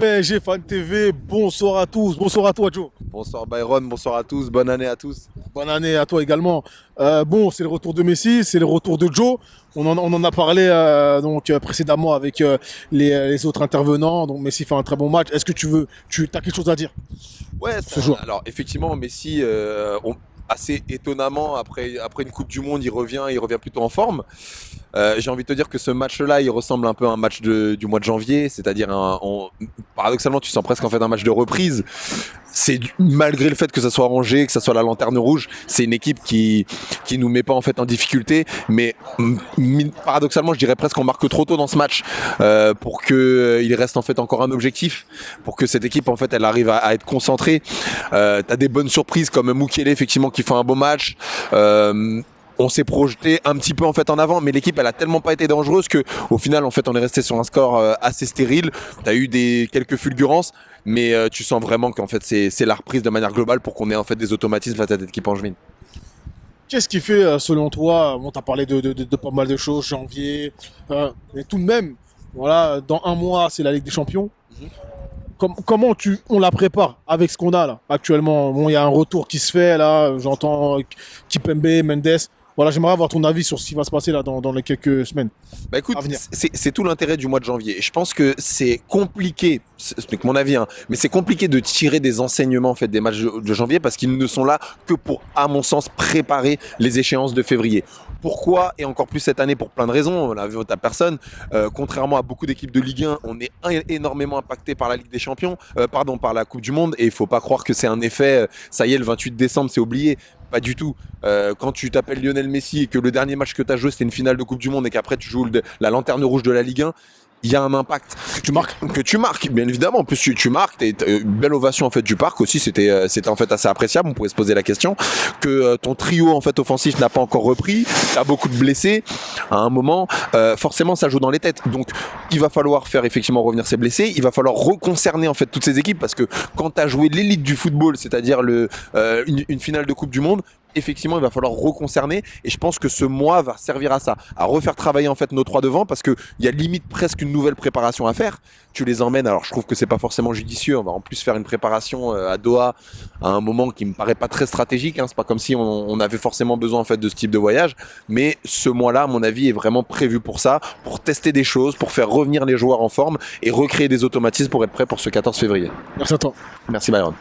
PSG Fan TV, bonsoir à tous, bonsoir à toi Joe. Bonsoir Byron, bonsoir à tous, bonne année à tous. Bonne année à toi également. C'est le retour de Messi, c'est le retour de Joe. On en a parlé précédemment avec les autres intervenants. Donc Messi fait un très bon match. Est-ce que tu as quelque chose à dire Ouais, ce jour? alors effectivement Messi, assez étonnamment après une Coupe du Monde, il revient plutôt en forme. J'ai envie de te dire que ce match-là, il ressemble un peu à un match du mois de janvier, c'est-à-dire paradoxalement, tu sens presque en fait un match de reprise. Malgré le fait que ça soit Angers, que ça soit la Lanterne Rouge, c'est une équipe qui nous met pas en fait en difficulté, mais paradoxalement, je dirais presque qu'on marque trop tôt dans ce match pour que il reste en fait encore un objectif, pour que cette équipe en fait elle arrive à être concentrée. T'as des bonnes surprises comme Mukiele effectivement qui fait un beau match. On s'est projeté un petit peu en fait en avant, mais l'équipe elle a tellement pas été dangereuse que au final en fait on est resté sur un score assez stérile. T'as eu quelques fulgurances, mais tu sens vraiment qu'en fait c'est la reprise de manière globale pour qu'on ait en fait des automatismes face à cette équipe angevine. Qu'est-ce qui fait, selon toi, bon, tu as parlé de pas mal de choses, janvier, mais tout de même, voilà, dans un mois, c'est la Ligue des Champions. Comment on la prépare avec ce qu'on a là actuellement? Bon, il y a un retour qui se fait là, j'entends Kipembe, Mendes. Voilà, j'aimerais avoir ton avis sur ce qui va se passer là dans les quelques semaines Bah écoute, à venir. c'est tout l'intérêt du mois de janvier. Je pense que c'est compliqué, ce n'est que mon avis, hein, mais c'est compliqué de tirer des enseignements en fait des matchs de janvier parce qu'ils ne sont là que pour, à mon sens, préparer les échéances de février. Pourquoi? Et encore plus cette année pour plein de raisons, on l'a vu à personne. Contrairement à beaucoup d'équipes de Ligue 1, on est énormément impacté par la Ligue des Champions, par la Coupe du Monde, et il faut pas croire que c'est un effet, ça y est, le 28 décembre, c'est oublié. Pas du tout. Quand tu t'appelles Lionel Messi et que le dernier match que tu as joué c'était une finale de Coupe du Monde et qu'après tu joues la lanterne rouge de la Ligue 1, il y a un impact. Que tu marques, bien évidemment. En plus, tu marques. Une belle ovation en fait du parc aussi. C'était en fait assez appréciable. On pouvait se poser la question que ton trio en fait offensif n'a pas encore repris. T'as beaucoup de blessés. À un moment, forcément, ça joue dans les têtes. Donc, il va falloir faire effectivement revenir ces blessés. Il va falloir reconcerner en fait toutes ces équipes parce que quand t'as joué l'élite du football, c'est-à-dire une finale de Coupe du Monde, effectivement, il va falloir reconcerner et je pense que ce mois va servir à ça, à refaire travailler en fait nos trois devants parce que il y a limite presque une nouvelle préparation à faire. Tu les emmènes, alors je trouve que c'est pas forcément judicieux. On va en plus faire une préparation à Doha à un moment qui me paraît pas très stratégique. Hein. C'est pas comme si on avait forcément besoin en fait de ce type de voyage, mais ce mois-là, à mon avis, est vraiment prévu pour ça, pour tester des choses, pour faire revenir les joueurs en forme et recréer des automatismes pour être prêt pour ce 14 février. Merci à toi. Merci Byron.